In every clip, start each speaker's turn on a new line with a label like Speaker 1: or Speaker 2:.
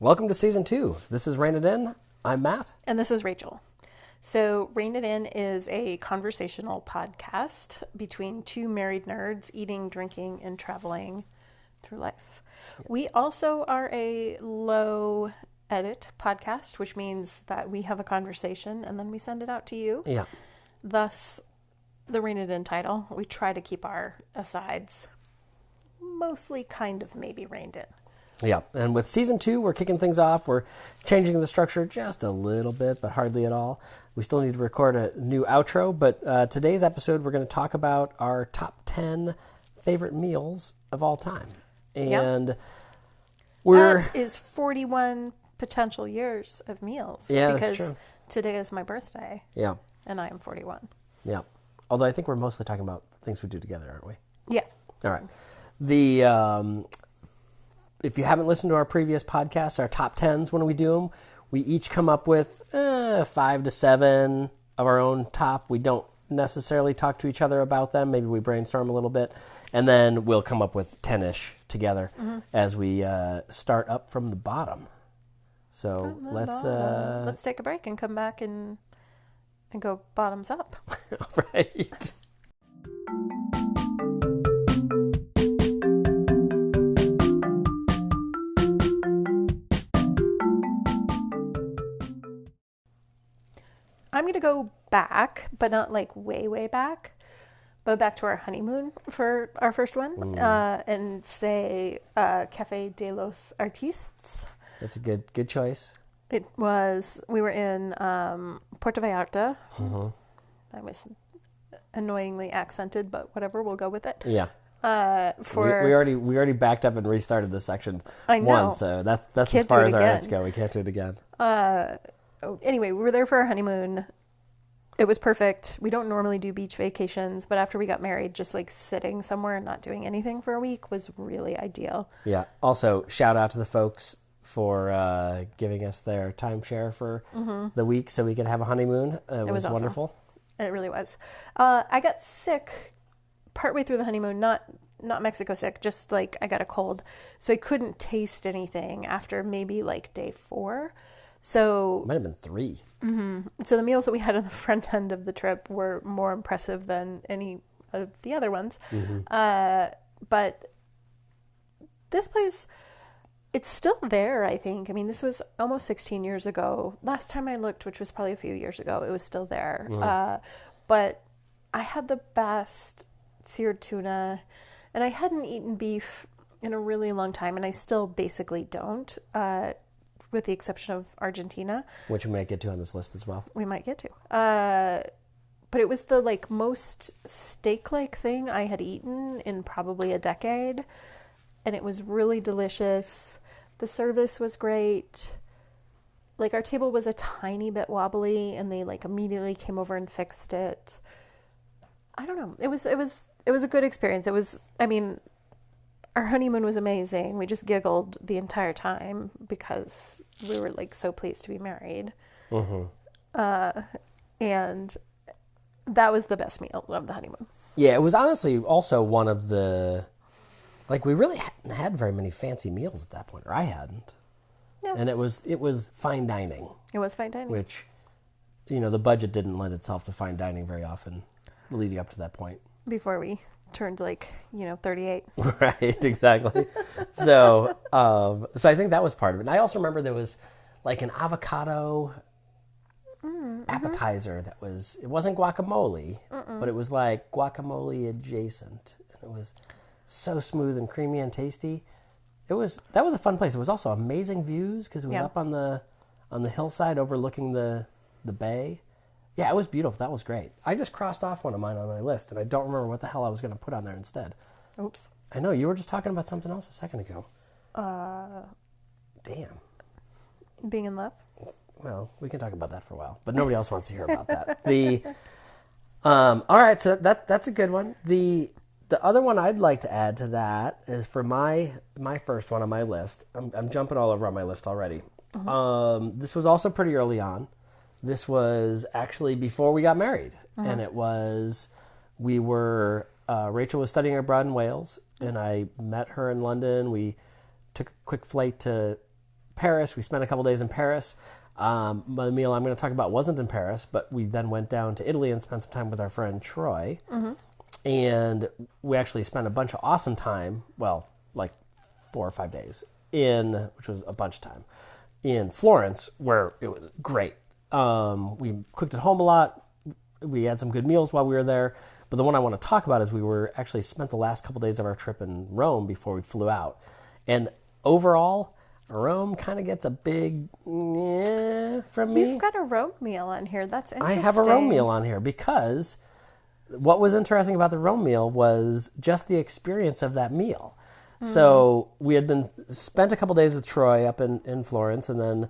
Speaker 1: Welcome to Season 2. This is Rein It In. I'm Matt.
Speaker 2: And this is Rachel. So Rein It In is a conversational podcast between two married nerds eating, drinking, and traveling through life. Yep. We also are a low edit podcast, which means that we have a conversation and then we send it out to you.
Speaker 1: Yeah.
Speaker 2: Thus, the Rein It In title. We try to keep our asides mostly kind of maybe reined in.
Speaker 1: Yeah, and with Season 2, we're kicking things off. We're changing the structure just a little bit, but hardly at all. We still need to record a new outro, but today's episode, we're going to talk about our top 10 favorite meals of all time. And
Speaker 2: that is 41 potential years of meals.
Speaker 1: Yeah,
Speaker 2: because
Speaker 1: that's true.
Speaker 2: Today is my birthday.
Speaker 1: Yeah.
Speaker 2: And I am 41.
Speaker 1: Yeah. Although I think we're mostly talking about things we do together, aren't we?
Speaker 2: Yeah.
Speaker 1: All right. If you haven't listened to our previous podcasts, our top 10s, when we do them, we each come up with 5 to 7 of our own top. We don't necessarily talk to each other about them. Maybe we brainstorm a little bit. And then we'll come up with 10-ish together as we start up from the bottom. So
Speaker 2: let's take a break and come back and go bottoms up.
Speaker 1: Right.
Speaker 2: I'm going to go back, but not like way, way back, but back to our honeymoon for our first one and say Café de los Artistes.
Speaker 1: That's a good choice.
Speaker 2: We were in Puerto Vallarta. I was annoyingly accented, but whatever, we'll go with it.
Speaker 1: Yeah. We already backed up and restarted this section once, so that's as far as our edits go. We can't do it again.
Speaker 2: Anyway, we were there for our honeymoon. It was perfect. We don't normally do beach vacations, but after we got married, just like sitting somewhere and not doing anything for a week was really ideal.
Speaker 1: Yeah. Also, shout out to the folks for giving us their timeshare for the week so we could have a honeymoon. It was
Speaker 2: awesome.
Speaker 1: Wonderful.
Speaker 2: It really was. I got sick partway through the honeymoon, not Mexico sick, just like I got a cold. So I couldn't taste anything after maybe like day 4. So
Speaker 1: might have been 3.
Speaker 2: So the meals that we had on the front end of the trip were more impressive than any of the other ones. But this place, it's still there, I think. I mean, this was almost 16 years ago. Last time I looked, which was probably a few years ago, it was still there. But I had the best seared tuna, and I hadn't eaten beef in a really long time, and I still basically don't. With the exception of Argentina.
Speaker 1: Which we might get to on this list as well.
Speaker 2: We might get to. But it was the most steak-like thing I had eaten in probably a decade. And it was really delicious. The service was great. Our table was a tiny bit wobbly and they immediately came over and fixed it. I don't know. It was a good experience. Our honeymoon was amazing. We just giggled the entire time because we were so pleased to be married. And that was the best meal of the honeymoon.
Speaker 1: Yeah, it was honestly also one of the, we really hadn't had very many fancy meals at that point, or I hadn't.
Speaker 2: Yeah.
Speaker 1: And it was fine dining.
Speaker 2: It was fine dining.
Speaker 1: Which, the budget didn't lend itself to fine dining very often leading up to that point.
Speaker 2: Before we turned 38.
Speaker 1: Right, exactly. So I think that was part of it. And I also remember there was an avocado appetizer that it wasn't guacamole, but it was guacamole adjacent. And it was so smooth and creamy and tasty. That was a fun place. It was also amazing views because it was up on the hillside overlooking the bay. Yeah, it was beautiful. That was great. I just crossed off one of mine on my list, and I don't remember what the hell I was going to put on there instead.
Speaker 2: Oops.
Speaker 1: I know. You were just talking about something else a second ago. Damn.
Speaker 2: Being in love?
Speaker 1: Well, we can talk about that for a while, but nobody else wants to hear about that. All right, so that's a good one. The other one I'd like to add to that is for my first one on my list. I'm jumping all over on my list already. This was also pretty early on. This was actually before we got married, and Rachel was studying abroad in Wales, and I met her in London. We took a quick flight to Paris. We spent a couple days in Paris. The meal I'm going to talk about wasn't in Paris, but we then went down to Italy and spent some time with our friend Troy. Mm-hmm. And we actually spent a bunch of awesome time, well, like 4 or 5 days, which was a bunch of time, in Florence, where it was great. We cooked at home a lot. We had some good meals while we were there. But the one I want to talk about is we were actually spent the last couple days of our trip in Rome before we flew out. And overall, Rome kind of gets a big from me.
Speaker 2: You've got a Rome meal on here. That's interesting.
Speaker 1: I have a Rome meal on here because what was interesting about the Rome meal was just the experience of that meal. So we had spent a couple days with Troy up in Florence, and then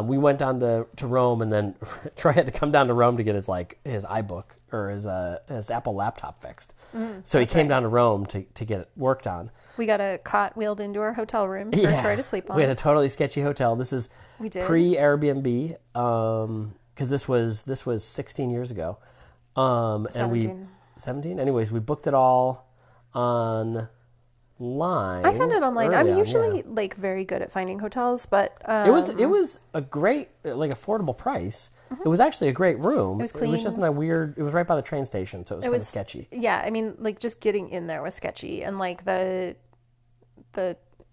Speaker 1: we went down to Rome, and then Troy had to come down to Rome to get his iBook or his Apple laptop fixed. So he came down to Rome to get it worked on.
Speaker 2: We got a cot wheeled into our hotel room for Troy to sleep on.
Speaker 1: We had a totally sketchy hotel. This is pre-Airbnb because this was 16 years ago.
Speaker 2: 17.
Speaker 1: And we 17. Anyways, we booked it all online.
Speaker 2: I found it online. I'm usually like very good at finding hotels, but
Speaker 1: it was a great affordable price. It was actually a great room.
Speaker 2: It was clean.
Speaker 1: It was just it was right by the train station, so it was kind of sketchy.
Speaker 2: Yeah, I mean, like just getting in there was sketchy, and like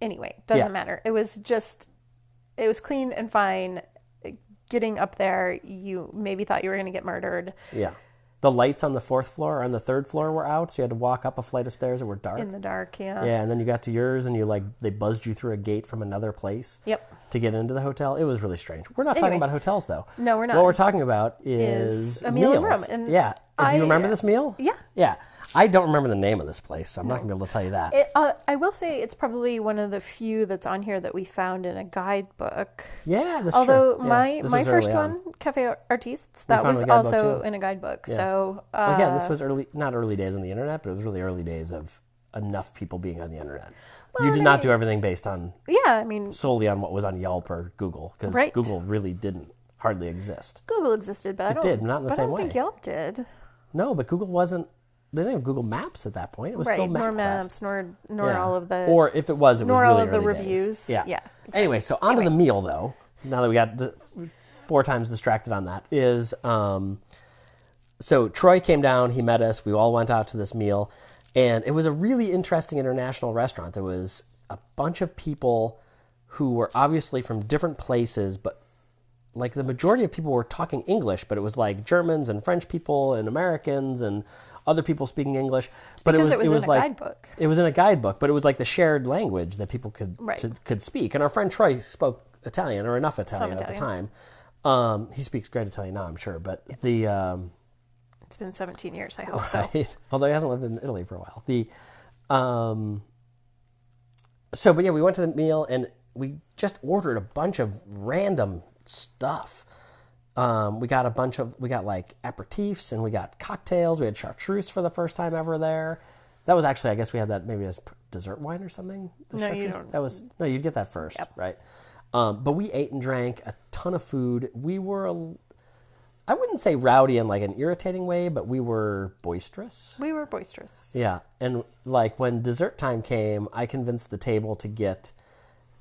Speaker 2: anyway, doesn't matter. It was clean and fine. Getting up there, you maybe thought you were going to get murdered.
Speaker 1: Yeah. The lights on the 4th floor or on the 3rd floor were out, so you had to walk up a flight of stairs that were dark.
Speaker 2: In the dark, yeah.
Speaker 1: Yeah, and then you got to yours, and they buzzed you through a gate from another place.
Speaker 2: Yep.
Speaker 1: To get into the hotel. It was really strange. We're not talking about hotels, though.
Speaker 2: No, we're not.
Speaker 1: What we're talking about is
Speaker 2: a meal
Speaker 1: meals.
Speaker 2: in Rome. And
Speaker 1: yeah. Do you remember this meal?
Speaker 2: Yeah.
Speaker 1: Yeah. I don't remember the name of this place, so I'm not going to be able to tell you that.
Speaker 2: I will say it's probably one of the few that's on here that we found in a guidebook.
Speaker 1: Yeah, that's
Speaker 2: Although
Speaker 1: true.
Speaker 2: my first one, Cafe Artistes, that was also in a guidebook. Yeah. So
Speaker 1: again, this was not early days on the internet, but it was really early days of enough people being on the internet. Well, you did not do everything based on solely on what was on Yelp or Google, because Google really didn't hardly exist.
Speaker 2: Google existed, but
Speaker 1: it did not in the same way.
Speaker 2: I don't think Yelp did.
Speaker 1: No, but Google wasn't. They didn't have Google Maps at that point. It was still MapQuest.
Speaker 2: Nor Maps, nor all of the...
Speaker 1: Or if it was really
Speaker 2: all of
Speaker 1: early
Speaker 2: the reviews.
Speaker 1: Days. Yeah.
Speaker 2: Exactly.
Speaker 1: Anyway, so on to the meal, though. Now that we got 4 times distracted on that, is... So Troy came down. He met us. We all went out to this meal. And it was a really interesting international restaurant. There was a bunch of people who were obviously from different places, but like the majority of people were talking English, but it was like Germans and French people and Americans and other people speaking English, but
Speaker 2: because
Speaker 1: it was
Speaker 2: in
Speaker 1: like
Speaker 2: a guidebook.
Speaker 1: It was in a guidebook, but it was like the shared language that people could speak. And our friend Troy spoke Italian, or enough Italian at the time. He speaks great Italian now, I'm sure, but
Speaker 2: it's been 17 years. I hope so.
Speaker 1: Although he hasn't lived in Italy for a while. But we went to the meal and we just ordered a bunch of random stuff. We got like aperitifs and we got cocktails. We had chartreuse for the first time ever there. That was actually, I guess we had that maybe as dessert wine or something.
Speaker 2: You don't.
Speaker 1: You'd get that first, right? But we ate and drank a ton of food. We were, I wouldn't say rowdy in like an irritating way, but we were boisterous. Yeah. And like when dessert time came, I convinced the table to get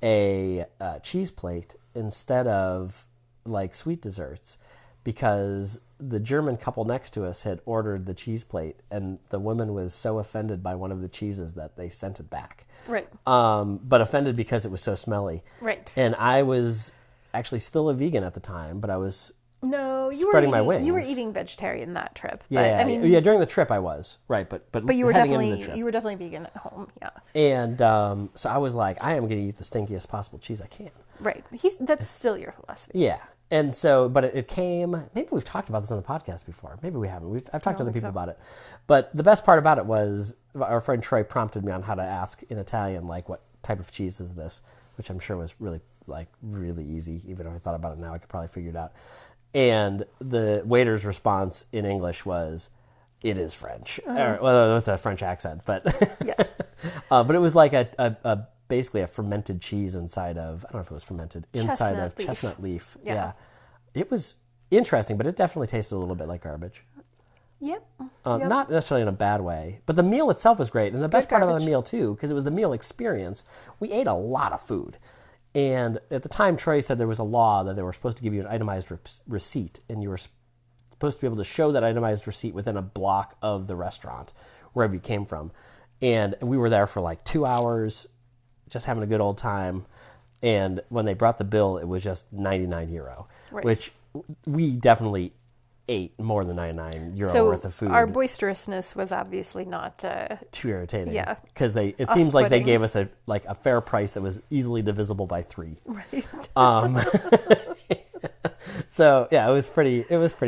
Speaker 1: a cheese plate instead of like sweet desserts, because the German couple next to us had ordered the cheese plate and the woman was so offended by one of the cheeses that they sent it back.
Speaker 2: Right.
Speaker 1: But offended because it was so smelly.
Speaker 2: Right.
Speaker 1: And I was actually still a vegan at the time, but I was
Speaker 2: spreading
Speaker 1: my wings.
Speaker 2: You were eating vegetarian that trip.
Speaker 1: Yeah.
Speaker 2: But, I mean,
Speaker 1: during the trip I was, right, but
Speaker 2: you were
Speaker 1: definitely
Speaker 2: vegan at home, yeah.
Speaker 1: And so I was like, I am going to eat the stinkiest possible cheese I can.
Speaker 2: Right. That's still your philosophy.
Speaker 1: Yeah. And so, but it came, maybe we've talked about this on the podcast before. Maybe we haven't. I've talked to other people about it. But the best part about it was our friend Troy prompted me on how to ask in Italian, like, what type of cheese is this? Which I'm sure was really easy. Even if I thought about it now, I could probably figure it out. And the waiter's response in English was, it is French. Well, it's a French accent, but
Speaker 2: yeah.
Speaker 1: But it was like a basically a fermented cheese inside of, I don't know if it was fermented, inside of chestnut leaf. Yeah. It was interesting, but it definitely tasted a little bit like garbage.
Speaker 2: Yep.
Speaker 1: Not necessarily in a bad way, but the meal itself was great. And the best part about the meal, too, because it was the meal experience, we ate a lot of food. And at the time, Troy said there was a law that they were supposed to give you an itemized receipt, and you were supposed to be able to show that itemized receipt within a block of the restaurant, wherever you came from. And we were there for like 2 hours, just having a good old time. And when they brought the bill, it was just €99,
Speaker 2: Right.
Speaker 1: which we definitely ate more than €99
Speaker 2: So
Speaker 1: worth of food.
Speaker 2: our boisterousness was obviously not
Speaker 1: Too irritating.
Speaker 2: Yeah.
Speaker 1: Because it seems like they
Speaker 2: Off-putting.
Speaker 1: gave us a fair price that was easily divisible by 3.
Speaker 2: right.
Speaker 1: So yeah, it was pretty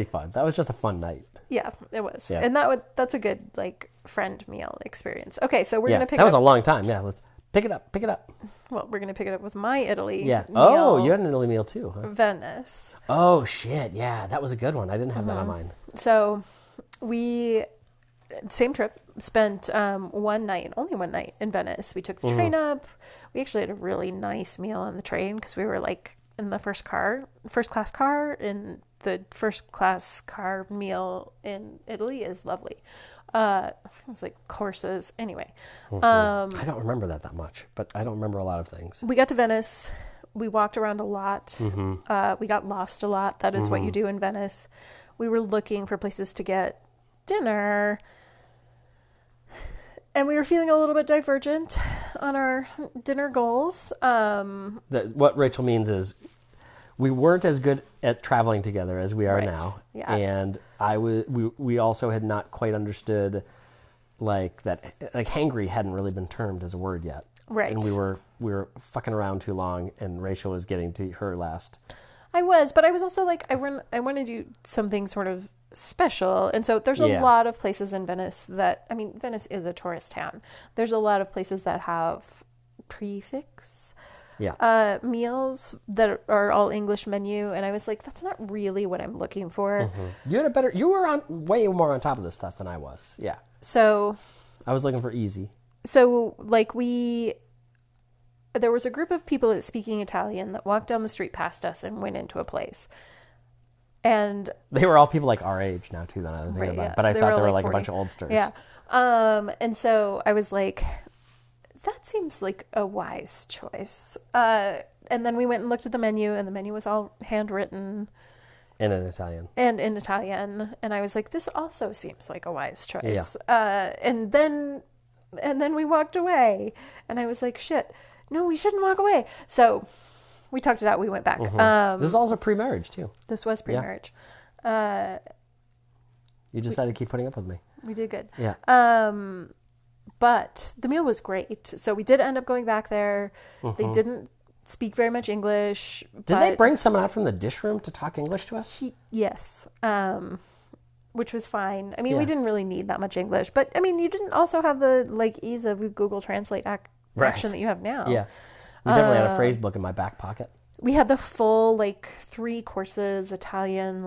Speaker 1: fun. That was just a fun night.
Speaker 2: Yeah, it was.
Speaker 1: Yeah.
Speaker 2: And that's a good like friend meal experience. Okay, so we're
Speaker 1: Yeah,
Speaker 2: gonna pick
Speaker 1: that was
Speaker 2: up
Speaker 1: a long time. Yeah, let's pick it up.
Speaker 2: well, we're gonna pick it up with my Italy
Speaker 1: Yeah.
Speaker 2: meal,
Speaker 1: Oh, you had an Italy meal too, huh?
Speaker 2: Venice.
Speaker 1: Oh shit, yeah, that was a good one. I didn't have that on mine.
Speaker 2: So we same trip, spent only one night in Venice. We took the train up. We actually had a really nice meal on the train because we were like in the first class car, and the first class car meal in Italy is lovely. It was like courses. Anyway,
Speaker 1: I don't remember that much, but I don't remember a lot of things.
Speaker 2: we got to Venice. We walked around a lot. We got lost a lot. That is what you do in Venice. We were looking for places to get dinner. And we were feeling a little bit divergent on our dinner goals.
Speaker 1: What Rachel means is we weren't as good at traveling together as we are
Speaker 2: Right.
Speaker 1: now.
Speaker 2: Yeah.
Speaker 1: And we also had not quite understood hangry hadn't really been termed as a word yet.
Speaker 2: Right.
Speaker 1: And we were fucking around too long, and Rachel was getting to her last.
Speaker 2: I was, but I was also like, I want to do something sort of special. And so there's a
Speaker 1: Yeah.
Speaker 2: lot of places in Venice Venice is a tourist town. There's a lot of places that have prefix
Speaker 1: Yeah.
Speaker 2: meals that are all English menu. And I was like, that's not really what I'm looking for.
Speaker 1: You were on way more on top of this stuff than I was. Yeah.
Speaker 2: So
Speaker 1: I was looking for easy.
Speaker 2: like there was a group of people speaking Italian that walked down the street past us and went into a place. And
Speaker 1: They were all people like our age now too. Then I think
Speaker 2: Right,
Speaker 1: about
Speaker 2: yeah.
Speaker 1: it. But I
Speaker 2: They
Speaker 1: thought
Speaker 2: were
Speaker 1: they were
Speaker 2: like
Speaker 1: like a
Speaker 2: 40.
Speaker 1: bunch of oldsters.
Speaker 2: yeah. And so I was like, that seems like a wise choice. And then we went and looked at the menu, and the menu was all handwritten
Speaker 1: And in Italian.
Speaker 2: and in Italian. And I was like, this also seems like a wise choice.
Speaker 1: Yeah.
Speaker 2: And then we walked away, and I was like, shit, no, we shouldn't walk away. So we talked it out. We went back.
Speaker 1: This is also pre-marriage too.
Speaker 2: This was pre-marriage.
Speaker 1: You decided to keep putting up with me.
Speaker 2: We did good.
Speaker 1: Yeah.
Speaker 2: But the meal was great. So we did end up going back there. They didn't speak very much English.
Speaker 1: Did they bring someone out from the dish room to talk English to us?
Speaker 2: Yes. Which was fine. I mean, we
Speaker 1: Yeah.
Speaker 2: didn't really need that much English. But, I mean, you didn't also have the, ease of Google Translate action that you have now.
Speaker 1: Yeah. We definitely had a phrase book in my back pocket.
Speaker 2: We had the full, 3 courses, Italian,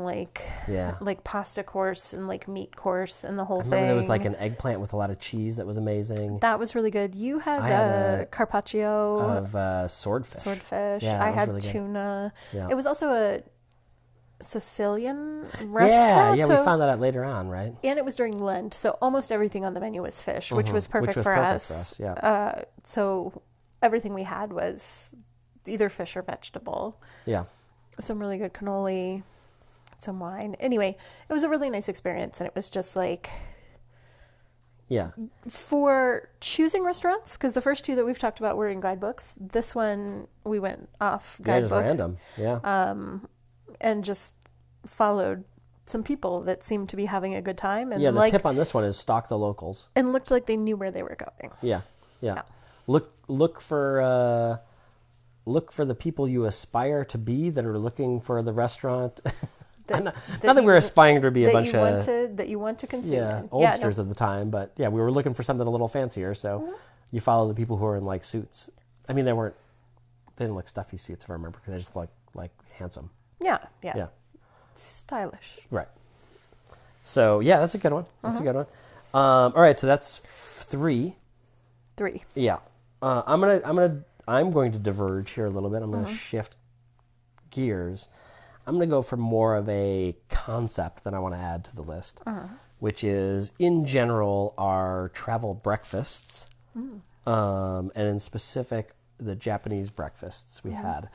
Speaker 1: Yeah.
Speaker 2: pasta course and, meat course and the whole
Speaker 1: I
Speaker 2: thing.
Speaker 1: remember there was an eggplant with a lot of cheese that was amazing.
Speaker 2: That was really good. You had,
Speaker 1: I had
Speaker 2: carpaccio.
Speaker 1: Of swordfish.
Speaker 2: Swordfish.
Speaker 1: Yeah,
Speaker 2: I
Speaker 1: that was
Speaker 2: had
Speaker 1: really good.
Speaker 2: tuna.
Speaker 1: Yeah.
Speaker 2: It was also a Sicilian
Speaker 1: Yeah,
Speaker 2: restaurant.
Speaker 1: we
Speaker 2: so-
Speaker 1: found that out later on, right?
Speaker 2: and it was during Lent, so almost everything on the menu was fish, which was perfect, for, us.
Speaker 1: Yeah.
Speaker 2: So everything we had was either fish or vegetable.
Speaker 1: Yeah.
Speaker 2: Some really good cannoli, some wine. Anyway, it was a really nice experience, and it was just
Speaker 1: Yeah.
Speaker 2: for choosing restaurants, because the first 2 that we've talked about were in guidebooks. This one we went off
Speaker 1: Yeah, just
Speaker 2: guidebook.
Speaker 1: random. Yeah.
Speaker 2: And just followed some people that seemed to be having a good time, and
Speaker 1: Yeah, the tip on this one is stalk the locals.
Speaker 2: and looked like they knew where they were going.
Speaker 1: Yeah.
Speaker 2: Yeah.
Speaker 1: Look for the people you aspire to be that are looking for the restaurant. Not that we're aspiring to be a bunch of
Speaker 2: that you want to consume.
Speaker 1: yeah,
Speaker 2: in.
Speaker 1: oldsters at the time, but yeah, we were looking for something a little fancier, so you follow the people who are in suits. I mean, they didn't look stuffy suits if I remember, because they just look like handsome.
Speaker 2: Yeah. Stylish.
Speaker 1: Right. So yeah, that's a good one. That's a good one. All right, so that's 3.
Speaker 2: 3.
Speaker 1: Yeah. I'm going to diverge here a little bit. I'm going to shift gears. I'm going to go for more of a concept that I want to add to the list, which is, in general, our travel breakfasts, and in specific, the Japanese breakfasts we had.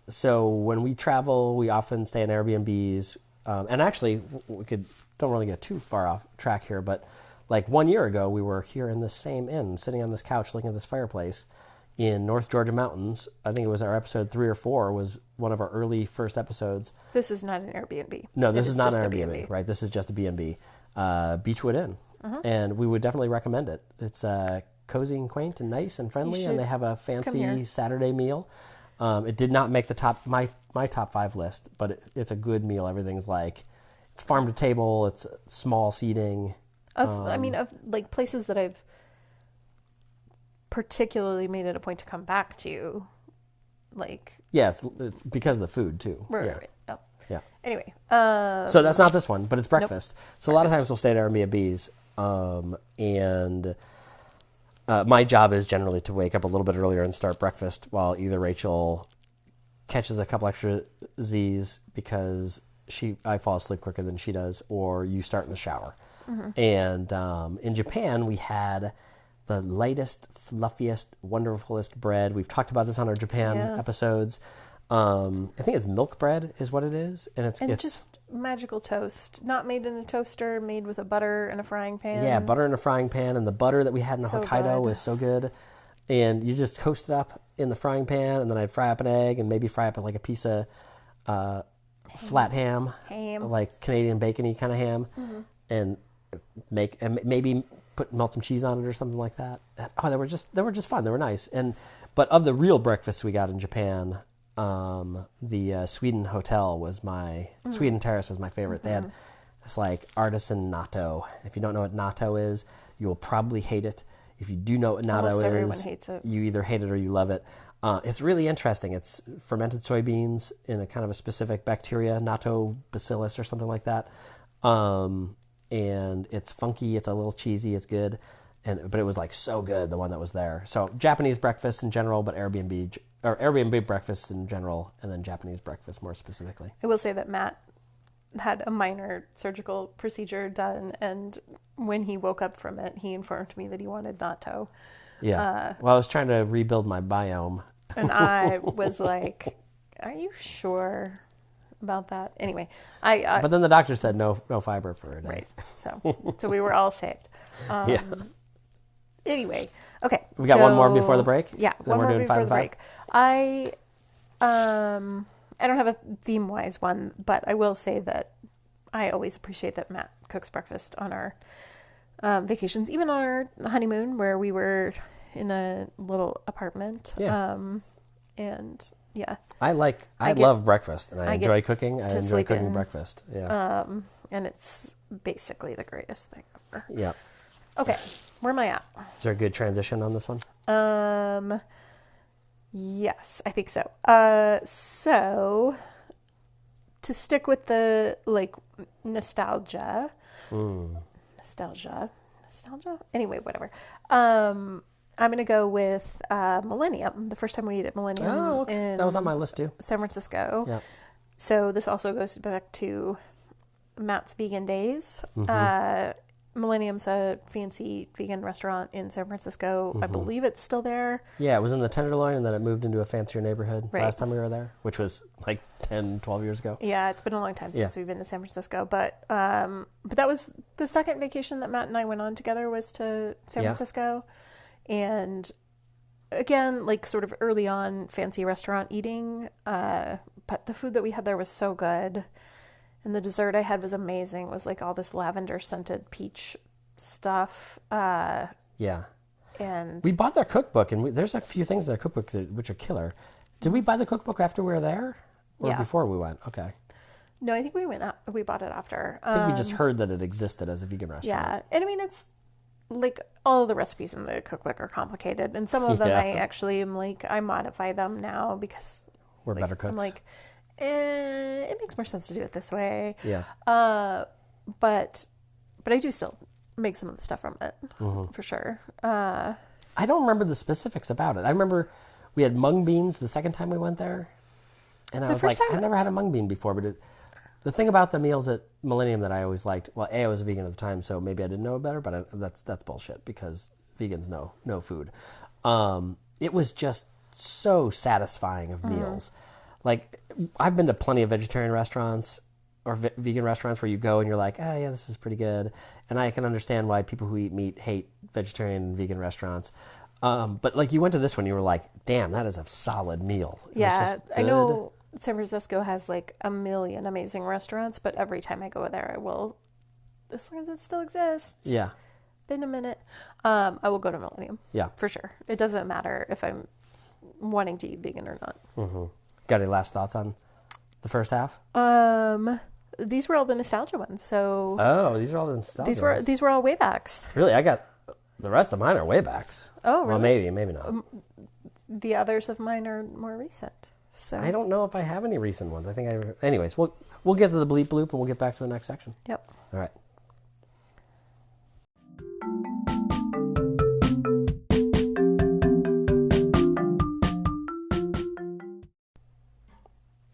Speaker 1: So when we travel, we often stay in Airbnbs. And actually, don't really get too far off track here, but like 1 year ago, we were here in this same inn, sitting on this couch looking at this fireplace in North Georgia mountains. I think it was our episode 3 or 4 was one of our early first episodes.
Speaker 2: This is not an Airbnb.
Speaker 1: No, this is not an Airbnb, right? This is just a B&B, Beechwood Inn. And we would definitely recommend it. It's cozy and quaint and nice and friendly, and they have a fancy Saturday meal. It did not make the my top 5 list, but it's a good meal. Everything's like, it's farm to table, it's small seating.
Speaker 2: Of like places that I've particularly made it a point to come back to, like.
Speaker 1: Yeah, it's because of the food too.
Speaker 2: Right. Oh.
Speaker 1: Yeah.
Speaker 2: Anyway.
Speaker 1: So that's not this one, but it's breakfast.
Speaker 2: Nope.
Speaker 1: So a lot of times we'll stay at Airbnbs, and my job is generally to wake up a little bit earlier and start breakfast while either Rachel catches a couple extra Z's because I fall asleep quicker than she does, or you start in the shower. And in Japan, we had the lightest, fluffiest, wonderfulest bread. We've talked about this on our Japan episodes. I think it's milk bread is what it is. And it's
Speaker 2: just magical toast. Not made in a toaster, made with a butter in a frying pan.
Speaker 1: Yeah, butter in a frying pan. And the butter that we had in Hokkaido is so good. And you just toast it up in the frying pan, and then I'd fry up an egg and maybe fry up like a piece of flat ham, like Canadian bacon-y kind of ham, and maybe melt some cheese on it or something like that. Oh, they were just fun. They were nice. But of the real breakfasts we got in Japan, the Sweden Terrace was my favorite. They had this like artisan natto. If you don't know what natto is, you will probably hate it. If you do know what natto
Speaker 2: everyone hates it.
Speaker 1: You either hate it or you love it. It's really interesting. It's fermented soybeans in a kind of a specific bacteria, natto bacillus or something like that. And it's funky. It's a little cheesy. It's good. But it was like so good, the one that was there. So Japanese breakfast in general, but Airbnb breakfast in general, and then Japanese breakfast more specifically.
Speaker 2: I will say that Matt had a minor surgical procedure done, and when he woke up from it, he informed me that he wanted natto.
Speaker 1: Yeah. Well, I was trying to rebuild my biome.
Speaker 2: And I was like, are you sure about that? Anyway,
Speaker 1: but then the doctor said no fiber for a day.
Speaker 2: Right. So we were all saved. Anyway, okay.
Speaker 1: We got one more before the break?
Speaker 2: Yeah,
Speaker 1: then
Speaker 2: one
Speaker 1: we're
Speaker 2: more
Speaker 1: doing
Speaker 2: before
Speaker 1: 5
Speaker 2: the
Speaker 1: and
Speaker 2: 5? break. I don't have a theme-wise one, but I will say that I always appreciate that Matt cooks breakfast on our vacations, even on our honeymoon where we were in a little apartment.
Speaker 1: Yeah.
Speaker 2: And yeah.
Speaker 1: I love breakfast, and I enjoy cooking. I enjoy cooking breakfast. Yeah.
Speaker 2: And it's basically the greatest thing ever.
Speaker 1: Yeah.
Speaker 2: Okay. Where am I at?
Speaker 1: Is there a good transition on this one?
Speaker 2: Yes, I think so. So to stick with the like nostalgia. Anyway, whatever. I'm gonna go with Millennium. The first time we ate at Millennium.
Speaker 1: Oh, okay. That was on my list too.
Speaker 2: San Francisco.
Speaker 1: Yeah.
Speaker 2: So this also goes back to Matt's vegan days. Millennium's a fancy vegan restaurant in San Francisco. I believe it's still there.
Speaker 1: Yeah, it was in the Tenderloin, and then it moved into a fancier neighborhood last time we were there, which was like 10, 12 years ago.
Speaker 2: Yeah, it's been a long time since we've been to San Francisco. But that was the second vacation that Matt and I went on together, was to San Francisco. And again, like sort of early on fancy restaurant eating. But the food that we had there was so good. And the dessert I had was amazing. It was like all this lavender scented peach stuff.
Speaker 1: Yeah.
Speaker 2: And
Speaker 1: we bought their cookbook, and there's a few things in their cookbook which are killer. Did we buy the cookbook after we were there, or before we went? Okay.
Speaker 2: No, I think we bought it after.
Speaker 1: I think we just heard that it existed as a vegan restaurant.
Speaker 2: Yeah, and I mean it's like all of the recipes in the cookbook are complicated, and some of them I actually am like I modify them now because
Speaker 1: we're better cooks.
Speaker 2: I'm like, it makes more sense to do it this way.
Speaker 1: Yeah.
Speaker 2: But I do still make some of the stuff from it for sure.
Speaker 1: I don't remember the specifics about it. I remember we had mung beans the second time we went there, and I was like, I've never had a mung bean before. But the thing about the meals at Millennium that I always liked, well, I was a vegan at the time, so maybe I didn't know better, but that's bullshit because vegans know no food. it was just so satisfying of meals. Like, I've been to plenty of vegetarian restaurants or vegan restaurants where you go and you're like, oh yeah, this is pretty good. And I can understand why people who eat meat hate vegetarian and vegan restaurants. But like, you went to this one, you were like, damn, that is a solid meal.
Speaker 2: Yeah, I know San Francisco has like a million amazing restaurants, but every time I go there, I will, as long as it still exists.
Speaker 1: Yeah.
Speaker 2: Been a minute. I will go to Millennium.
Speaker 1: Yeah.
Speaker 2: For sure. It doesn't matter if I'm wanting to eat vegan or not.
Speaker 1: Mm-hmm. Got any last thoughts on the first half?
Speaker 2: These were all the nostalgia ones. So
Speaker 1: these are all the nostalgia ones.
Speaker 2: These were all way backs.
Speaker 1: Really? I got the rest of mine are way backs.
Speaker 2: Oh, really?
Speaker 1: Well, maybe not.
Speaker 2: The others of mine are more recent. So
Speaker 1: I don't know if I have any recent ones. I think anyways, we'll get to the bleep bloop and we'll get back to the next section.
Speaker 2: Yep.
Speaker 1: All right.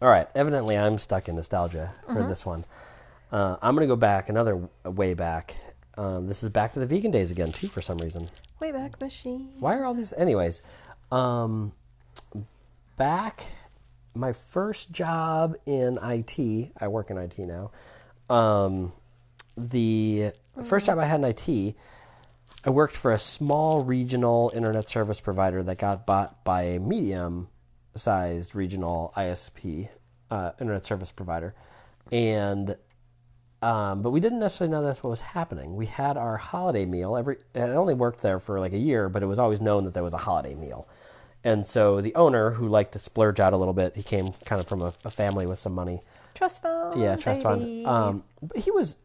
Speaker 1: All right, evidently I'm stuck in nostalgia for this one. I'm going to go back another way back. This is back to the vegan days again, too, for some reason.
Speaker 2: Way back machine.
Speaker 1: Why are all these... Anyways, back my first job in IT, I work in IT now, the first job I had in IT, I worked for a small regional internet service provider that got bought by a medium-sized regional ISP, internet service provider, and but we didn't necessarily know that's what was happening. We had our holiday meal and I only worked there for like a year, but it was always known that there was a holiday meal. And so the owner, who liked to splurge out a little bit, he came kind of from a family with some money.
Speaker 2: Trust fund.
Speaker 1: Yeah, trust
Speaker 2: baby.
Speaker 1: fund. But he was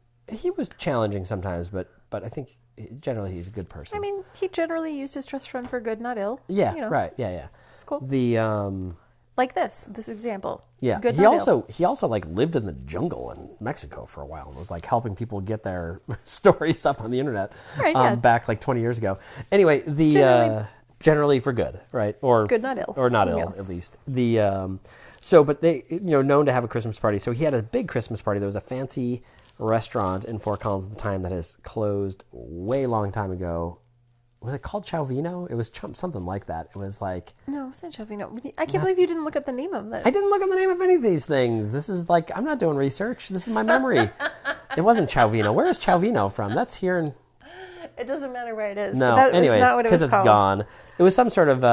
Speaker 1: challenging sometimes, but I think generally he's a good person.
Speaker 2: I mean, he generally used his trust fund for good, not ill.
Speaker 1: Yeah,
Speaker 2: you know.
Speaker 1: right. Yeah.
Speaker 2: It's cool.
Speaker 1: The
Speaker 2: like this example.
Speaker 1: Yeah,
Speaker 2: good,
Speaker 1: he
Speaker 2: not ill.
Speaker 1: also like lived in the jungle in Mexico for a while and was like helping people get their stories up on the internet.
Speaker 2: Right, yeah.
Speaker 1: Back like 20 years ago. Anyway, the generally for good, right? Or
Speaker 2: good, not ill.
Speaker 1: Or not ill, at least. The but they known to have a Christmas party. So he had a big Christmas party. There was a fancy restaurant in Fort Collins at the time that has closed way long time ago. Was it called Chavino? It was something like that. It was like...
Speaker 2: No, it's not Chavino. I can't believe you didn't look up the name of it.
Speaker 1: I didn't look up the name of any of these things. This is like... I'm not doing research. This is my memory. It wasn't Chavino. Where is Chavino from? That's here in...
Speaker 2: It doesn't matter where it is.
Speaker 1: No, anyways, because it's gone. It was some sort of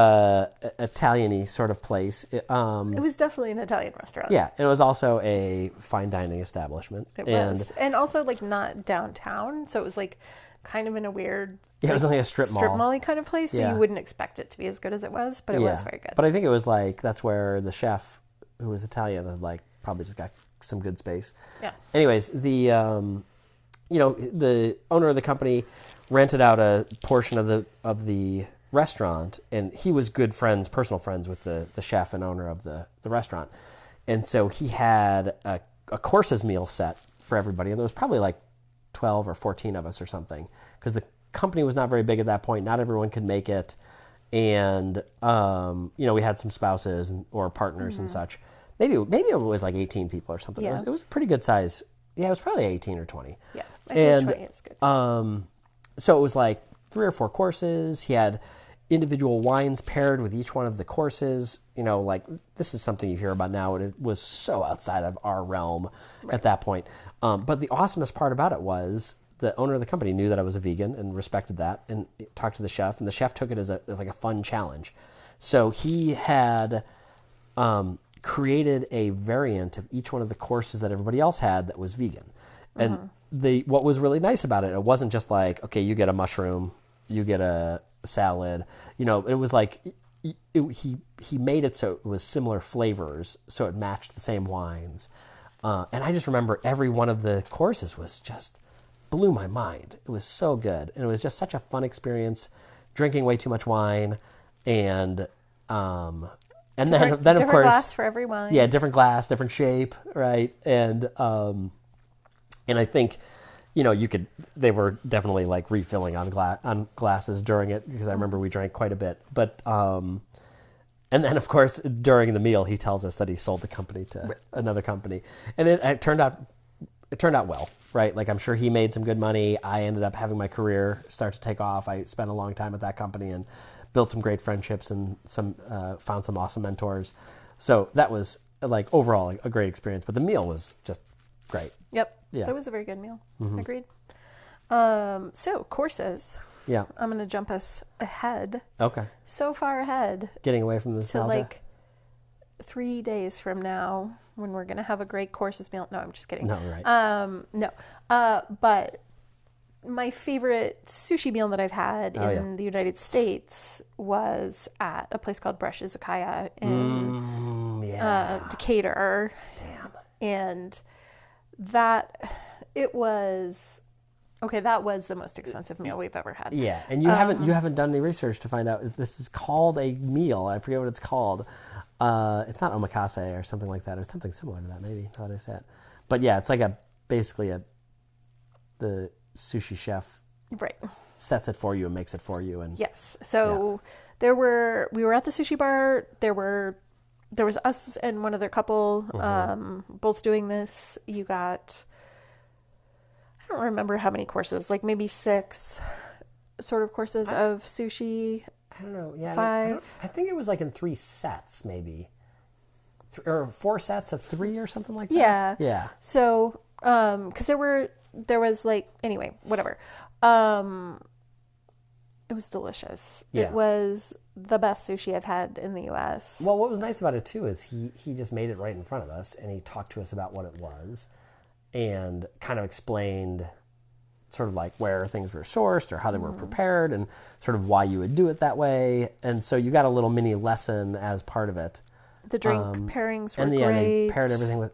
Speaker 1: Italian-y sort of place. It
Speaker 2: was definitely an Italian restaurant.
Speaker 1: Yeah, and it was also a fine dining establishment.
Speaker 2: It was. And also like not downtown, so it was like kind of in a weird...
Speaker 1: Yeah, it was only a strip mall.
Speaker 2: Strip mall-y kind of place, so you wouldn't expect it to be as good as it was, but it was very good.
Speaker 1: But I think it was like, that's where the chef, who was Italian, had like probably just got some good space.
Speaker 2: Yeah.
Speaker 1: Anyways, the, the owner of the company rented out a portion of the restaurant, and he was personal friends with the chef and owner of the restaurant. And so he had a courses meal set for everybody, and there was probably like 12 or 14 of us or something, because the company was not very big at that point. Not everyone could make it. And, we had some spouses or partners and such. Maybe it was like 18 people or something.
Speaker 2: Yeah.
Speaker 1: It was a pretty good size. Yeah, it was probably 18 or 20.
Speaker 2: Yeah, I think 20 is good.
Speaker 1: So it was like 3 or 4 courses. He had individual wines paired with each one of the courses. Like, this is something you hear about now, and it was so outside of our realm at that point. But the awesomest part about it was the owner of the company knew that I was a vegan and respected that, and talked to the chef, and the chef took it as a fun challenge. So he had created a variant of each one of the courses that everybody else had that was vegan. And what was really nice about it wasn't just like, okay, you get a mushroom, you get a salad. It was like he made it so it was similar flavors, so it matched the same wines. And I just remember every one of the courses was just blew my mind. It was so good, and it was just such a fun experience. Drinking way too much wine, and then of course,
Speaker 2: different glass for every wine.
Speaker 1: Yeah, different glass, different shape, right? And I think, they were definitely like refilling on glasses during it, because I remember we drank quite a bit. But and then of course during the meal he tells us that he sold the company to another company, and it turned out well, right? Like, I'm sure he made some good money. I ended up having my career start to take off. I spent a long time at that company, built some great friendships and found some awesome mentors. So that was like overall a great experience. But the meal was just great.
Speaker 2: Yep.
Speaker 1: Yeah.
Speaker 2: It was a very good meal. Agreed. So courses.
Speaker 1: Yeah.
Speaker 2: I'm going to jump us ahead.
Speaker 1: Okay.
Speaker 2: So far ahead.
Speaker 1: Getting away from the
Speaker 2: to like 3 days from now when we're going to have a great courses meal. No, I'm just kidding.
Speaker 1: No, right.
Speaker 2: No. But my favorite sushi meal that I've had in the United States was at a place called Brush Izakaya in Decatur.
Speaker 1: Damn.
Speaker 2: And that was the most expensive meal we've ever had.
Speaker 1: Yeah, and you haven't done any research to find out if this is called a meal. I forget what it's called. It's not omakase or something like that. It's something similar to that, maybe. How did I say it? But yeah, it's like the sushi chef sets it for you and makes it for you. And
Speaker 2: yes, so we were at the sushi bar. There was us and one other couple, both doing this. You got, I don't remember how many courses, like maybe 6 sort of courses of sushi.
Speaker 1: I don't know. Yeah,
Speaker 2: 5.
Speaker 1: I think it was like in 3 sets, maybe, or 4 sets of 3 or something like that.
Speaker 2: Yeah.
Speaker 1: Yeah.
Speaker 2: So, because there was like, anyway, whatever. It was delicious.
Speaker 1: Yeah.
Speaker 2: It was the best sushi I've had in the U.S.
Speaker 1: Well, what was nice about it too is he just made it right in front of us, and he talked to us about what it was, and kind of explained sort of like where things were sourced or how they were prepared, and sort of why you would do it that way. And so you got a little mini lesson as part of it.
Speaker 2: The drink pairings were
Speaker 1: and
Speaker 2: great.
Speaker 1: And they paired everything with.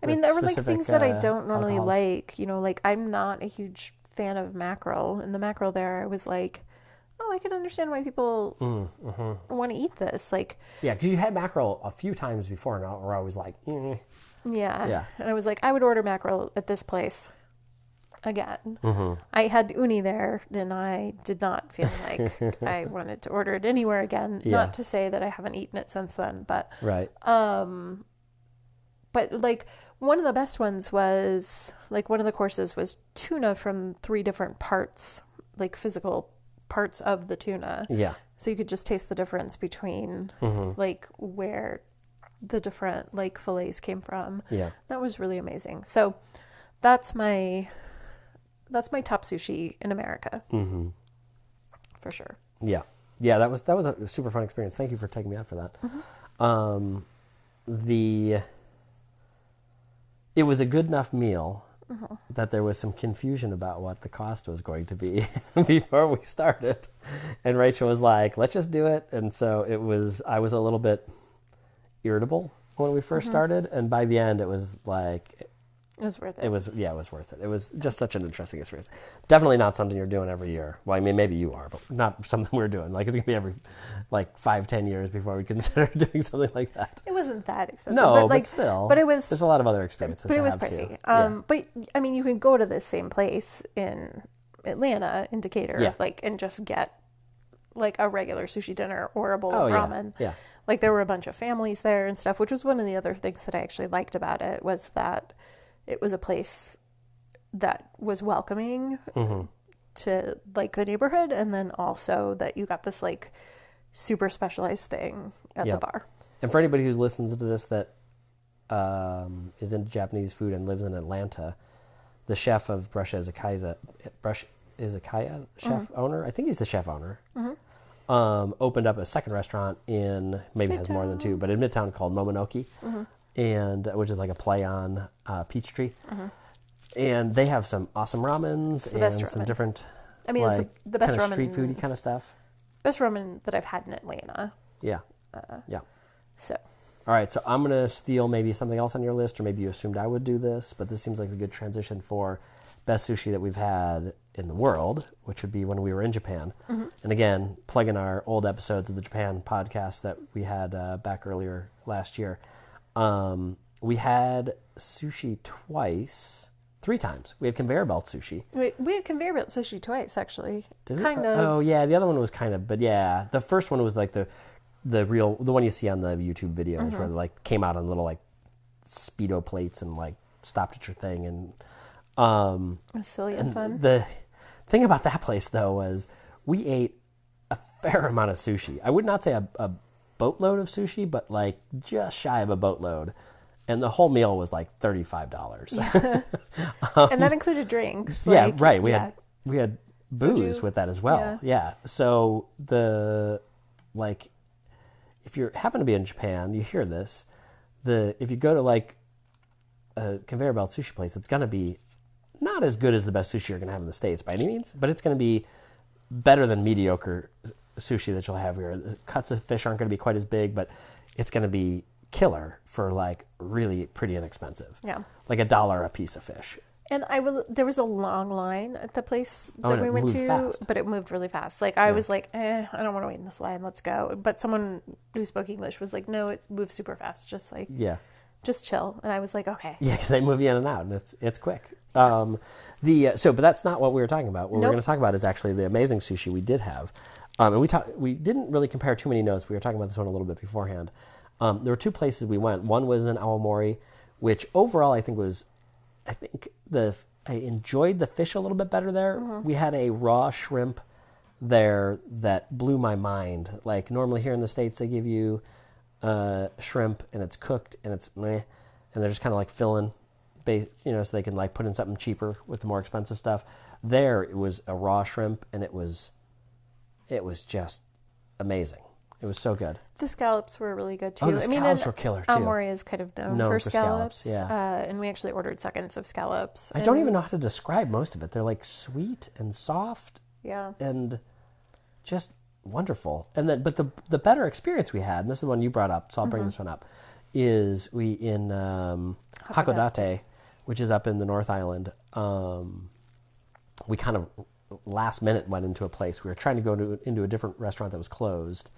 Speaker 2: I mean, there were like things that I don't normally
Speaker 1: alcohols.
Speaker 2: like. You know, like I'm not a huge fan of mackerel, and the mackerel there, I was like, oh, I can understand why people want to eat this. Like,
Speaker 1: yeah, because you had mackerel a few times before, and we're always like,
Speaker 2: yeah. And I was like, I would order mackerel at this place again. I had uni there, and I did not feel like I wanted to order it anywhere again.
Speaker 1: Yeah.
Speaker 2: Not to say that I haven't eaten it since then, but
Speaker 1: right.
Speaker 2: But like one of the best ones was like one of the courses was tuna from 3 different parts, like physical parts of the tuna.
Speaker 1: Yeah.
Speaker 2: So you could just taste the difference between like where the different like fillets came from.
Speaker 1: Yeah.
Speaker 2: That was really amazing. So that's my top sushi in America. For sure.
Speaker 1: Yeah. Yeah, that was a super fun experience. Thank you for taking me out for that. It was a good enough meal that there was some confusion about what the cost was going to be before we started. And Rachel was like, let's just do it. And so I was a little bit irritable when we first started. And by the end, it was like...
Speaker 2: It was worth it.
Speaker 1: It was worth it. It was just such an interesting experience. Definitely not something you're doing every year. Well, I mean, maybe you are, but not something we're doing. Like, it's going to be every, 5-10 years before we consider doing something like that.
Speaker 2: It wasn't that expensive.
Speaker 1: No,
Speaker 2: but
Speaker 1: still.
Speaker 2: But it was...
Speaker 1: There's a lot of other experiences
Speaker 2: But it was
Speaker 1: to have,
Speaker 2: pricey.
Speaker 1: too.
Speaker 2: But, I mean, you can go to this same place in Atlanta, in Decatur, and just get, a regular sushi dinner or a bowl of ramen.
Speaker 1: Yeah.
Speaker 2: Like, there were a bunch of families there and stuff, which was one of the other things that I actually liked about it, was that it was a place that was welcoming to the neighborhood, and then also that you got this super specialized thing at the bar.
Speaker 1: And for anybody who listens to this that is into Japanese food and lives in Atlanta, the chef of Brush Izakaya chef owner, I think he's the chef owner, opened up a second restaurant in, maybe has more than 2, but in Midtown called Momonoki. And which is like a play on Peachtree, and they have some awesome ramens and some different.
Speaker 2: I mean, it's the best
Speaker 1: kind of
Speaker 2: ramen,
Speaker 1: street foody kind of stuff.
Speaker 2: Best ramen that I've had in Atlanta.
Speaker 1: Yeah,
Speaker 2: So,
Speaker 1: all right. So I'm gonna steal maybe something else on your list, or maybe you assumed I would do this, but this seems like a good transition for best sushi that we've had in the world, which would be when we were in Japan. And again, plugging our old episodes of the Japan podcast that we had back earlier last year. We had sushi 3 times. We had conveyor belt sushi.
Speaker 2: we had conveyor belt sushi twice, actually.
Speaker 1: Did we?
Speaker 2: Kind of.
Speaker 1: Oh, yeah. The other one was kind of, but yeah. The first one was like the one you see on the YouTube videos where they came out on little Speedo plates and stopped at your thing. And
Speaker 2: it was silly and fun.
Speaker 1: The thing about that place though was we ate a fair amount of sushi. I would not say a boatload of sushi, but like just shy of a boatload. And the whole meal was like $35.
Speaker 2: Yeah. And that included drinks.
Speaker 1: Yeah,
Speaker 2: like,
Speaker 1: right. We had booze
Speaker 2: Soju.
Speaker 1: with that as well. Yeah. So if you happen to be in Japan, you hear this. If you go to like a conveyor belt sushi place, it's going to be not as good as the best sushi you're going to have in the States by any means, but it's going to be better than mediocre sushi that you'll have here. The cuts of fish aren't going to be quite as big, but it's going to be killer for like really pretty inexpensive.
Speaker 2: Yeah.
Speaker 1: Like $1 a piece of fish.
Speaker 2: And there was a long line at the place that we went to,
Speaker 1: fast.
Speaker 2: but it moved really fast. Like I was like, I don't want to wait in this line. Let's go. But someone who spoke English was like, no, it moves super fast. Just like, just chill. And I was like, okay.
Speaker 1: Yeah, because they move you in and out, and it's quick. But that's not what we were talking about. What we're going to talk about is actually the amazing sushi we did have. And we didn't really compare too many notes. We were talking about this one a little bit beforehand. There were two places we went. One was in Aomori, which overall I enjoyed the fish a little bit better there. Mm-hmm. We had a raw shrimp there that blew my mind. Like normally here in the States they give you shrimp and it's cooked and it's meh, and they're just kind of like filling, so they can like put in something cheaper with the more expensive stuff. There it was a raw shrimp and it was just amazing. It was so good.
Speaker 2: The scallops were really good too.
Speaker 1: Oh, the scallops were killer too.
Speaker 2: Aomori is kind of known for scallops.
Speaker 1: Yeah.
Speaker 2: And we actually ordered seconds of scallops.
Speaker 1: I don't even know how to describe most of it. They're like sweet and soft.
Speaker 2: Yeah.
Speaker 1: And just wonderful. And then, but the better experience we had, and this is the one you brought up, so I'll bring this one up, is we in Hakodate, which is up in the North Island. We kind of last minute went into a place. We were trying to go into a different restaurant that was closed.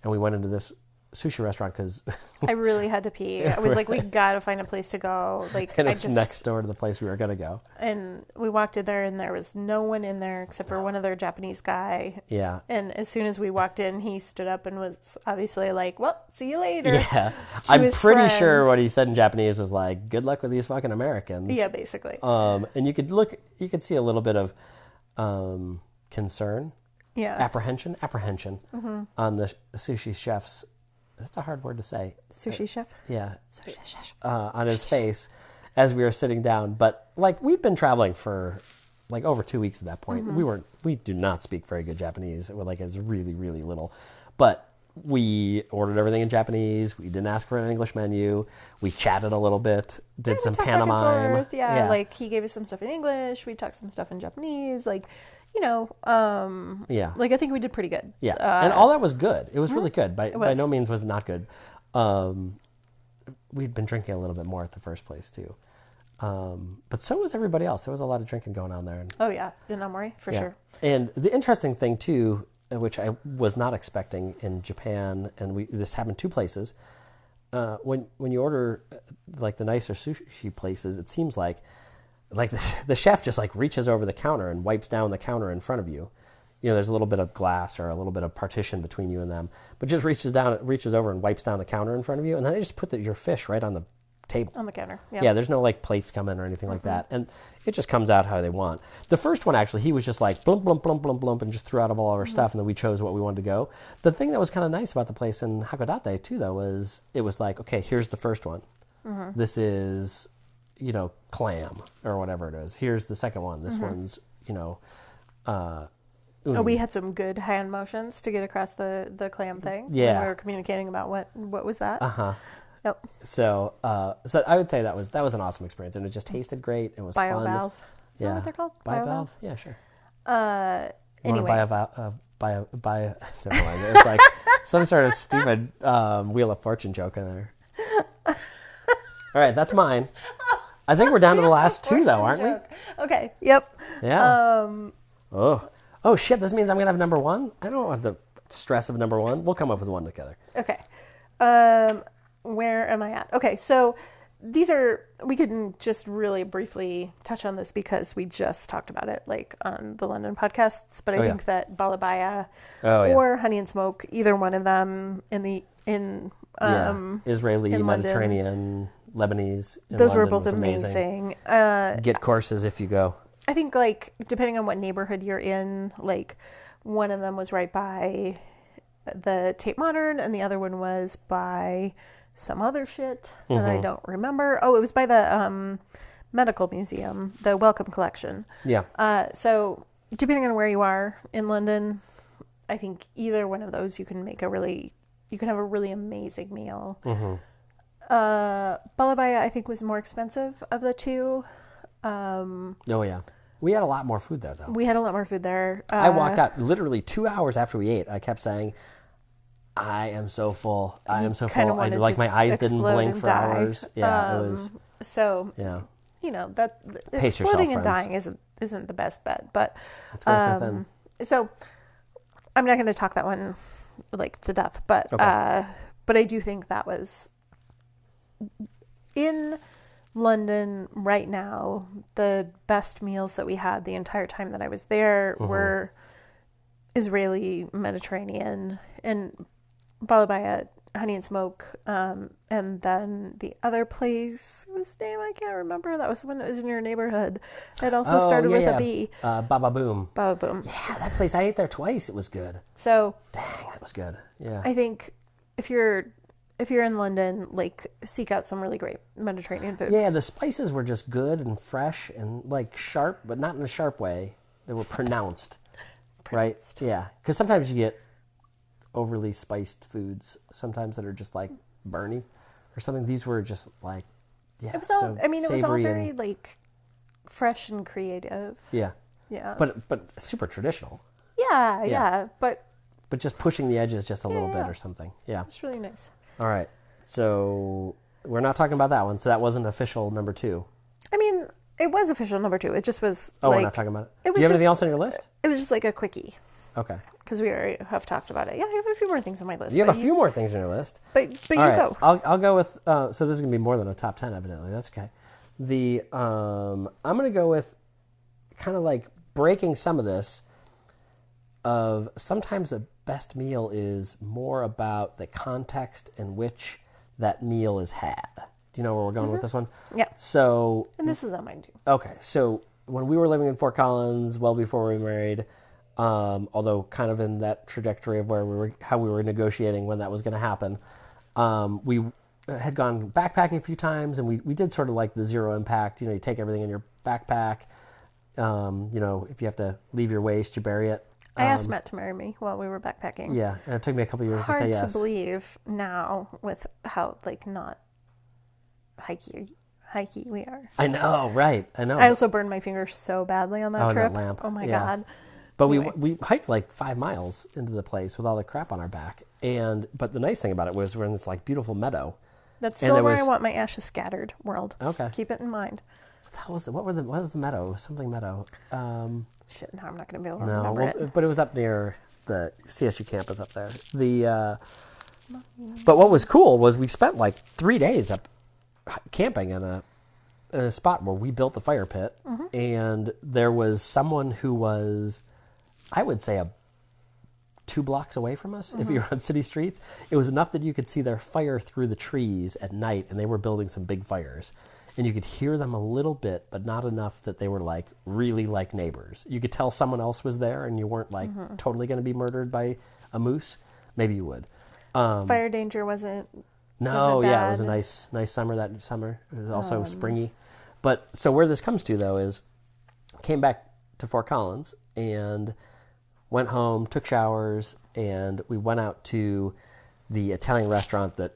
Speaker 1: And we went into this sushi restaurant because
Speaker 2: I really had to pee. I was like, we got to find a place to go. Like,
Speaker 1: and it's next door to the place we were going to go.
Speaker 2: And we walked in there and there was no one in there except for one other Japanese guy.
Speaker 1: Yeah.
Speaker 2: And as soon as we walked in, he stood up and was obviously like, well, see you later.
Speaker 1: Yeah. I'm pretty sure what he said in Japanese was like, good luck with these fucking Americans.
Speaker 2: Yeah, basically.
Speaker 1: And you could see a little bit of concern.
Speaker 2: Yeah.
Speaker 1: Apprehension on the sushi chef's, that's a hard word to say.
Speaker 2: Sushi chef?
Speaker 1: Yeah.
Speaker 2: Sushi chef.
Speaker 1: On his face as we were sitting down. But like we'd been traveling for like over 2 weeks at that point. Mm-hmm. We do not speak very good Japanese. It was really, really little. But we ordered everything in Japanese. We didn't ask for an English menu. We chatted a little bit, did some pantomime.
Speaker 2: Yeah, like he gave us some stuff in English. We talked some stuff in Japanese. Like, like I think we did pretty good.
Speaker 1: Yeah, and all that was good. It was really good. By no means was it not good. We'd been drinking a little bit more at the first place too, but so was everybody else. There was a lot of drinking going on there. And,
Speaker 2: oh yeah, in Aomori for sure.
Speaker 1: And the interesting thing too, which I was not expecting in Japan, and this happened two places. When you order like the nicer sushi places, it seems like the chef just like reaches over the counter and wipes down the counter in front of you. There's a little bit of glass or a little bit of partition between you and them, but just reaches over and wipes down the counter in front of you, and then they just put your fish right on the table.
Speaker 2: On the counter,
Speaker 1: yeah. There's no like plates coming or anything like that, and it just comes out how they want. The first one actually, he was just like blump blump blump blump blump and just threw out of all of our stuff, and then we chose what we wanted to go. The thing that was kind of nice about the place in Hakodate too, though, was it was like, okay, here's the first one. Mm-hmm. This is clam or whatever it is. Here's the second one. This one's
Speaker 2: we had some good hand motions to get across the clam thing.
Speaker 1: Yeah,
Speaker 2: when we were communicating about what was that. Yep.
Speaker 1: So I would say that was an awesome experience, and it just tasted great. It was
Speaker 2: Biovalve.
Speaker 1: Fun.
Speaker 2: Is that what they're called?
Speaker 1: Biovalve. Yeah, sure.
Speaker 2: Anyway.
Speaker 1: Never mind. It was like some sort of stupid Wheel of Fortune joke in there. All right, that's mine. I think we're down to the last two, though, aren't we?
Speaker 2: Okay. Yep.
Speaker 1: Yeah. Oh shit! This means I'm gonna have number one. I don't want the stress of number one. We'll come up with one together.
Speaker 2: Okay. Where am I at? Okay, so we can just really briefly touch on this because we just talked about it like on the London podcasts, but I think that Balabaya or Honey and Smoke, either one of them Israeli,
Speaker 1: in Mediterranean, Lebanese.
Speaker 2: Those were both amazing.
Speaker 1: Get courses if you go.
Speaker 2: I think like depending on what neighborhood you're in, like one of them was right by the Tate Modern, and the other one was by some other shit that I don't remember. Oh, it was by the medical museum, the Wellcome Collection.
Speaker 1: Yeah.
Speaker 2: So depending on where you are in London, I think either one of those you can have a really amazing meal. Balabaya, I think, was more expensive of the two.
Speaker 1: Oh yeah. We had a lot more food there, though.
Speaker 2: We had a lot more food there.
Speaker 1: I walked out literally 2 hours after we ate. I kept saying, I am so full. I am so full. Like my eyes didn't blink for hours. Yeah, it was.
Speaker 2: So,
Speaker 1: yeah.
Speaker 2: That
Speaker 1: Pace
Speaker 2: exploding
Speaker 1: yourself,
Speaker 2: and
Speaker 1: friends.
Speaker 2: dying isn't the best bet. But
Speaker 1: It's very thin.
Speaker 2: so I'm not going to talk that one like to death. But
Speaker 1: Okay.
Speaker 2: but I do think that was in London right now, the best meals that we had the entire time that I was there were Israeli, Mediterranean, and Balabaya, Honey and Smoke, and then the other place, whose name I can't remember. That was the one that was in your neighborhood. It also started with a B.
Speaker 1: Baba Boom.
Speaker 2: Baba Boom.
Speaker 1: Yeah, that place, I ate there twice. It was good.
Speaker 2: So,
Speaker 1: Dang, that was good. Yeah.
Speaker 2: I think if you're in London, like, seek out some really great Mediterranean food.
Speaker 1: Yeah, the spices were just good and fresh and like sharp, but not in a sharp way. They were pronounced. Right? Yeah. Because sometimes you get overly spiced foods, sometimes that are just like burny or something. These were just like, yeah.
Speaker 2: It was all,
Speaker 1: so
Speaker 2: it was all very
Speaker 1: and,
Speaker 2: like fresh and creative.
Speaker 1: Yeah.
Speaker 2: Yeah.
Speaker 1: But super traditional.
Speaker 2: Yeah. But
Speaker 1: just pushing the edges just a little bit
Speaker 2: yeah.
Speaker 1: or something. Yeah.
Speaker 2: It's really nice.
Speaker 1: All right. So we're not talking about that one. So that wasn't official number 2.
Speaker 2: I mean, it was official number 2. It just was.
Speaker 1: Oh,
Speaker 2: like,
Speaker 1: we're not talking about it.
Speaker 2: Do
Speaker 1: you have anything else on your list?
Speaker 2: It was just like a quickie.
Speaker 1: Okay.
Speaker 2: Because we already have talked about it. Yeah, I have a few more things on my list.
Speaker 1: You have a few more things on your list.
Speaker 2: But you
Speaker 1: All right.
Speaker 2: go.
Speaker 1: I'll go with. So this is gonna be more than a top 10, evidently. That's okay. I'm gonna go with kind of like breaking some of this. Of sometimes the best meal is more about the context in which that meal is had. Do you know where we're going with this one?
Speaker 2: Yeah.
Speaker 1: So.
Speaker 2: And this is on mine too.
Speaker 1: Okay, so when we were living in Fort Collins, well before we were married, although kind of in that trajectory of how we were negotiating when that was going to happen, we had gone backpacking a few times, and we did sort of like the zero impact. You take everything in your backpack. If you have to leave your waste, you bury it.
Speaker 2: I asked Matt to marry me while we were backpacking.
Speaker 1: Yeah, and it took me a couple years to say yes.
Speaker 2: Hard to believe now with how not hikey we are.
Speaker 1: I know, right? I know.
Speaker 2: I also burned my fingers so badly on that trip.
Speaker 1: That lamp.
Speaker 2: Oh my God.
Speaker 1: But anyway. we hiked like 5 miles into the place with all the crap on our back. But the nice thing about it was we're in this like beautiful meadow.
Speaker 2: That's still where I want my ashes scattered, world.
Speaker 1: Okay.
Speaker 2: Keep it in mind.
Speaker 1: What was the meadow? It was something meadow.
Speaker 2: Shit, now I'm not going to be able to remember it.
Speaker 1: But it was up near the CSU campus up there. But what was cool was we spent like 3 days up camping in a spot where we built the fire pit, and there was someone who was, I would say, 2 blocks away from us. If you're on city streets, it was enough that you could see their fire through the trees at night, and they were building some big fires. And you could hear them a little bit, but not enough that they were like really like neighbors. You could tell someone else was there, and you weren't like totally going to be murdered by a moose. Maybe you would.
Speaker 2: Fire danger wasn't.
Speaker 1: No,
Speaker 2: it
Speaker 1: yeah, it was a nice summer that summer. It was also springy. But so where this comes to though is, came back to Fort Collins and went home, took showers, and we went out to the Italian restaurant that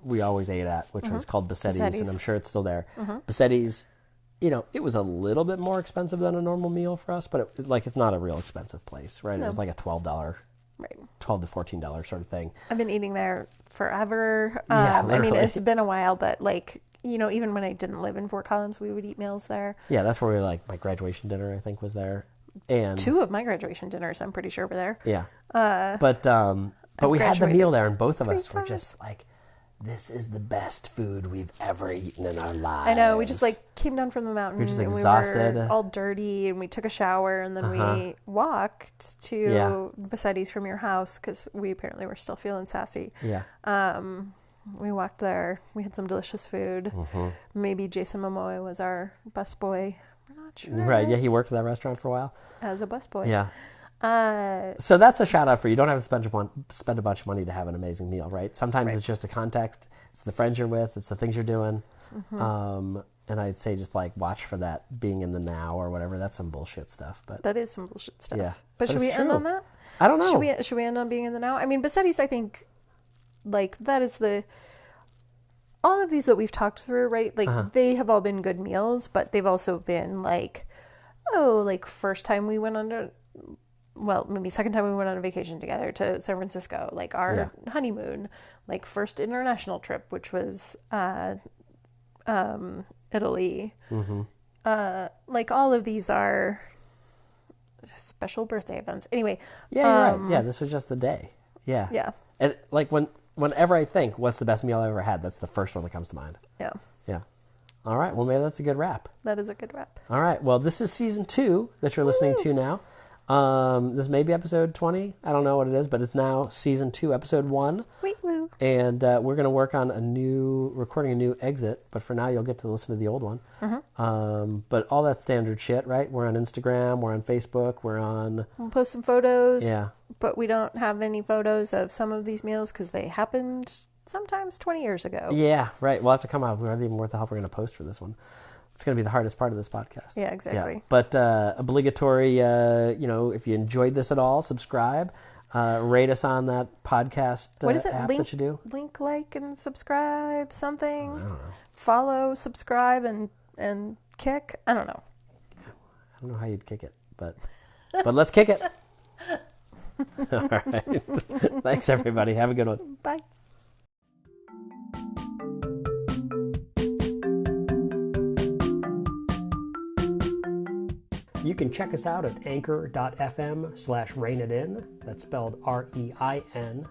Speaker 1: we always ate at, which was called Bassetti's, and I'm sure it's still there. Bassetti's, it was a little bit more expensive than a normal meal for us, but it's not a real expensive place, right? No. It was like a $12,
Speaker 2: right,
Speaker 1: $12 to $14 sort of thing.
Speaker 2: I've been eating there forever.
Speaker 1: Yeah,
Speaker 2: I mean, it's been a while, but even when I didn't live in Fort Collins, we would eat meals there.
Speaker 1: Yeah, that's where my graduation dinner, I think, was there. And 2
Speaker 2: of my graduation dinners, I'm pretty sure, were there.
Speaker 1: Yeah. But we had the meal there, and both of us were just like, this is the best food we've ever eaten in our lives.
Speaker 2: I know. We just came down from the mountain.
Speaker 1: We're just exhausted.
Speaker 2: We were all dirty, and we took a shower, and then we walked to Bassetti's from your house because we apparently were still feeling sassy.
Speaker 1: Yeah.
Speaker 2: We walked there. We had some delicious food. Maybe Jason Momoa was our busboy. We're not sure.
Speaker 1: Right. Yeah, he worked at that restaurant for a while
Speaker 2: as a busboy.
Speaker 1: Yeah. So that's a shout out for you. You don't have to spend a bunch of money to have an amazing meal, right? Sometimes it's just a context. It's the friends you're with. It's the things you're doing. And I'd say just like watch for that being in the now or whatever. That's some bullshit stuff. But
Speaker 2: that is some bullshit stuff.
Speaker 1: Yeah,
Speaker 2: but should we end on that?
Speaker 1: I don't know.
Speaker 2: Should we end on being in the now? I mean, Bassetti's, I think, like that is all of these that we've talked through, right? Like they have all been good meals, but they've also been like, first time we went on maybe second time we went on a vacation together to San Francisco, like our honeymoon, like first international trip, which was Italy. Like all of these are special birthday events. Anyway.
Speaker 1: Yeah, right. Yeah, this was just the day. Yeah.
Speaker 2: Yeah.
Speaker 1: And like whenever I think what's the best meal I ever had, that's the first one that comes to mind.
Speaker 2: Yeah.
Speaker 1: Yeah. All right. Well, maybe that's a good wrap.
Speaker 2: That is a good wrap.
Speaker 1: All right. Well, this is season 2 that you're listening to now. This may be episode 20. I don't know what it is, but it's now season 2, episode 1.
Speaker 2: Wait, woo.
Speaker 1: And we're going to work on recording a new exit. But for now, you'll get to listen to the old one. But all that standard shit, right? We're on Instagram. We're on Facebook.
Speaker 2: We'll post some photos.
Speaker 1: Yeah.
Speaker 2: But we don't have any photos of some of these meals because they happened sometimes 20 years ago.
Speaker 1: Yeah, right. We'll have to come out. We're not even worth the help we're going to post for this one. It's going to be the hardest part of this podcast.
Speaker 2: Yeah, exactly.
Speaker 1: Yeah. But obligatory, if you enjoyed this at all, subscribe. Rate us on that podcast
Speaker 2: what is it?
Speaker 1: app that you do.
Speaker 2: Link, like, and subscribe, something.
Speaker 1: I don't know.
Speaker 2: Follow, subscribe, and kick. I don't know.
Speaker 1: I don't know how you'd kick it, but let's kick it. All right. Thanks, everybody. Have a good one.
Speaker 2: Bye.
Speaker 1: You can check us out at anchor.fm/rainitin. That's spelled REINITIN,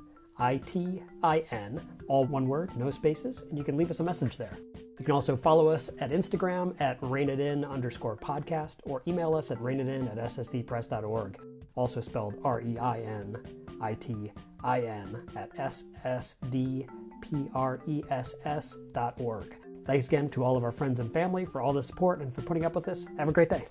Speaker 1: all one word, no spaces, and you can leave us a message there. You can also follow us at Instagram at rainitin_podcast or email us at rainitin@ssdpress.org, also spelled REINITIN at ssdpress.org. Thanks again to all of our friends and family for all the support and for putting up with us. Have a great day.